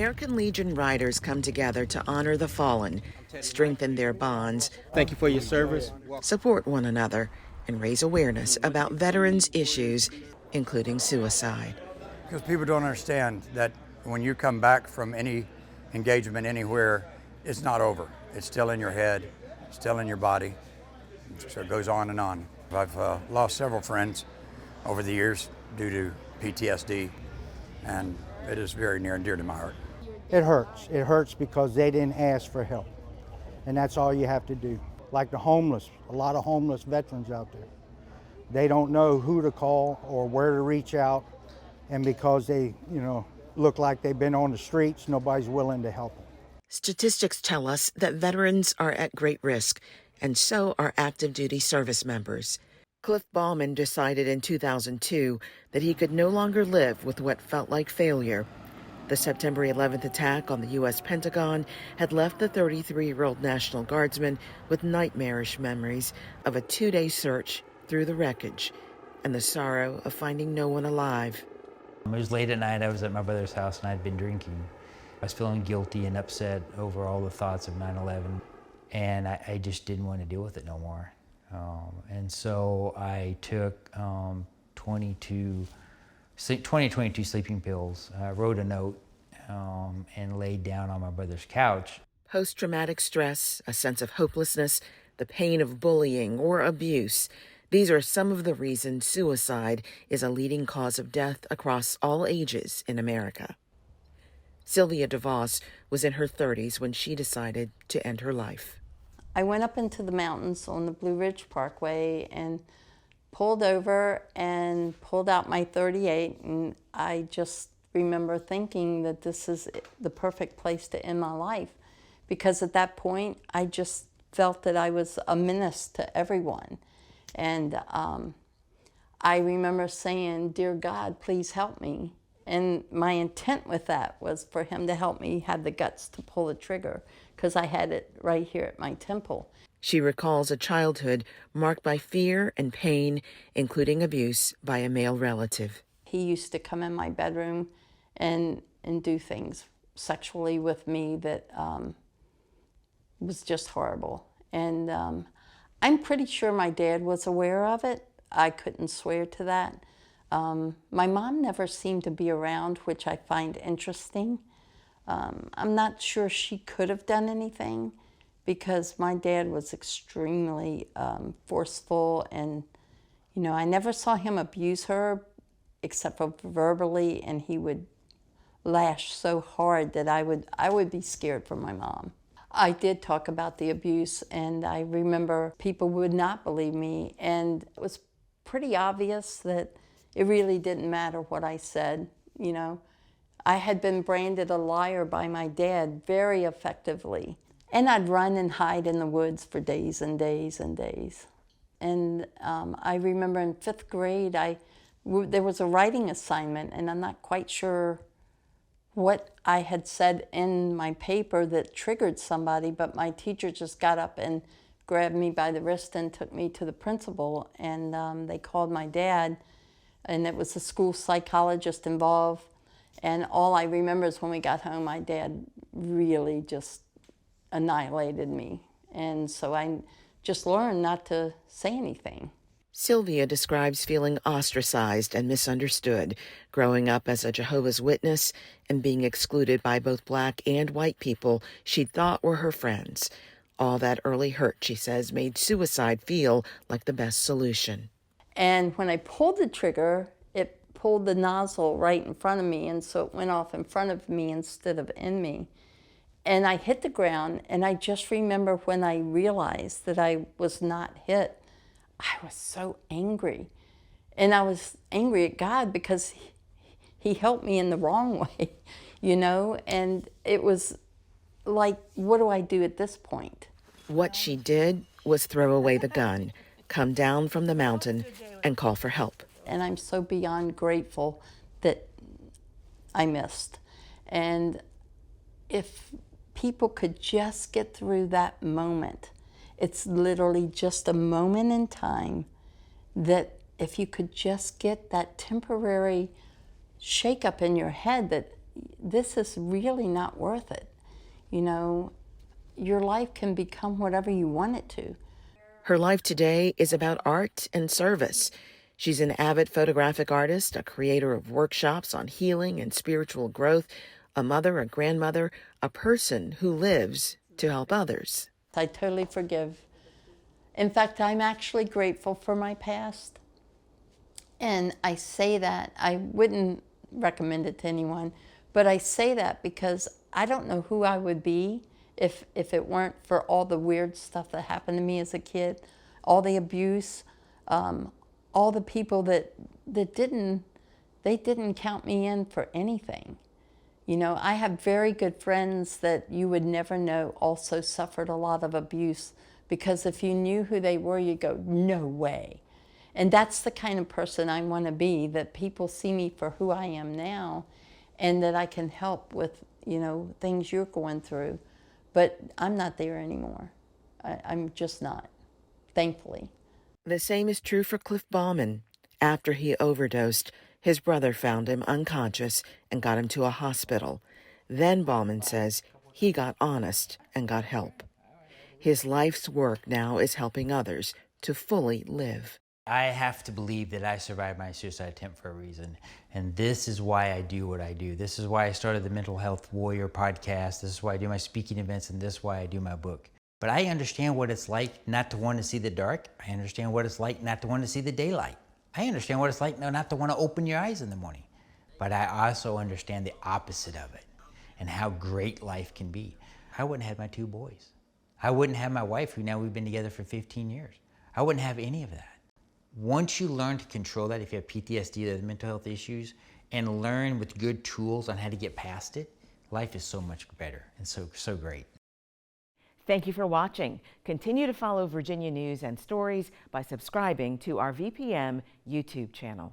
American Legion riders come together to honor the fallen, strengthen their bonds, Thank you for your service. support one another, and raise awareness about veterans' issues, including suicide. Because people don't understand that when you come back from any engagement anywhere, it's not over. It's still in your head, still in your body. So it goes on and on. I've lost several friends over the years due to PTSD, and it is very near and dear to my heart. It hurts. It hurts because they didn't ask for help. And that's all you have to do. Like the homeless, a lot of homeless veterans out there. They don't know who to call or where to reach out. And because they, look like they've been on the streets, nobody's willing to help them. Statistics tell us that veterans are at great risk, and so are active duty service members. Cliff Baumann decided in 2002 that he could no longer live with what felt like failure. The September 11th attack on the U.S. Pentagon had left the 33-year-old National Guardsman with nightmarish memories of a 2-day search through the wreckage and the sorrow of finding no one alive. It was late at night. I was at my brother's house and I'd been drinking. I was feeling guilty and upset over all the thoughts of 9/11, and I just didn't want to deal with it no more. And so I took 22 sleeping pills, wrote a note, and laid down on my brother's couch. Post-traumatic stress, a sense of hopelessness, the pain of bullying or abuse. These are some of the reasons suicide is a leading cause of death across all ages in America. Sylvia DeVos was in her 30s when she decided to end her life. I went up into the mountains on the Blue Ridge Parkway and pulled over and pulled out my .38, and I just remember thinking that this is the perfect place to end my life, because at that point I just felt that I was a menace to everyone. And I remember saying, "Dear God, please help me." And my intent with that was for him to help me have the guts to pull the trigger, because I had it right here at my temple. She recalls a childhood marked by fear and pain, including abuse by a male relative. He used to come in my bedroom and do things sexually with me that was just horrible. And I'm pretty sure my dad was aware of it. I couldn't swear to that. My mom never seemed to be around, which I find interesting. I'm not sure she could have done anything, because my dad was extremely forceful, and I never saw him abuse her except for verbally, and he would lash so hard that I would be scared for my mom. I did talk about the abuse, and I remember people would not believe me, and it was pretty obvious that it really didn't matter what I said. I had been branded a liar by my dad very effectively. And I'd run and hide in the woods for days and days and days. And I remember in 5th grade, there was a writing assignment, and I'm not quite sure what I had said in my paper that triggered somebody, but my teacher just got up and grabbed me by the wrist and took me to the principal, and they called my dad, and it was the school psychologist involved. And all I remember is when we got home, my dad really just annihilated me. And so I just learned not to say anything. Sylvia describes feeling ostracized and misunderstood, growing up as a Jehovah's Witness and being excluded by both black and white people she thought were her friends. All that early hurt, she says, made suicide feel like the best solution. And when I pulled the trigger, it pulled the nozzle right in front of me, and so it went off in front of me instead of in me. And I hit the ground, and I just remember when I realized that I was not hit, I was so angry. And I was angry at God because he helped me in the wrong way, and it was like, what do I do at this point? What she did was throw away the gun, come down from the mountain, and call for help. And I'm so beyond grateful that I missed. And if people could just get through that moment, it's literally just a moment in time, that if you could just get that temporary shake up in your head that this is really not worth it. You know, your life can become whatever you want it to. Her life today is about art and service. She's an avid photographic artist, a creator of workshops on healing and spiritual growth, a mother, a grandmother, a person who lives to help others. I totally forgive. In fact, I'm actually grateful for my past. And I say that, I wouldn't recommend it to anyone, but I say that because I don't know who I would be if it weren't for all the weird stuff that happened to me as a kid, all the abuse, all the people that didn't count me in for anything. You know, I have very good friends that you would never know also suffered a lot of abuse, because if you knew who they were, you'd go, no way. And that's the kind of person I want to be, that people see me for who I am now, and that I can help with, you know, things you're going through. But I'm not there anymore. I'm just not, thankfully. The same is true for Cliff Bauman. After he overdosed, his brother found him unconscious and got him to a hospital. Then Bauman says he got honest and got help. His life's work now is helping others to fully live. I have to believe that I survived my suicide attempt for a reason. And this is why I do what I do. This is why I started the Mental Health Warrior podcast. This is why I do my speaking events, and this is why I do my book. But I understand what it's like not to want to see the dark. I understand what it's like not to want to see the daylight. I understand what it's like not to want to open your eyes in the morning. But I also understand the opposite of it and how great life can be. I wouldn't have my 2 boys. I wouldn't have my wife, who now we've been together for 15 years. I wouldn't have any of that. Once you learn to control that, if you have PTSD, those mental health issues, and learn with good tools on how to get past it, life is so much better and so great. Thank you for watching. Continue to follow Virginia News and Stories by subscribing to our VPM YouTube channel.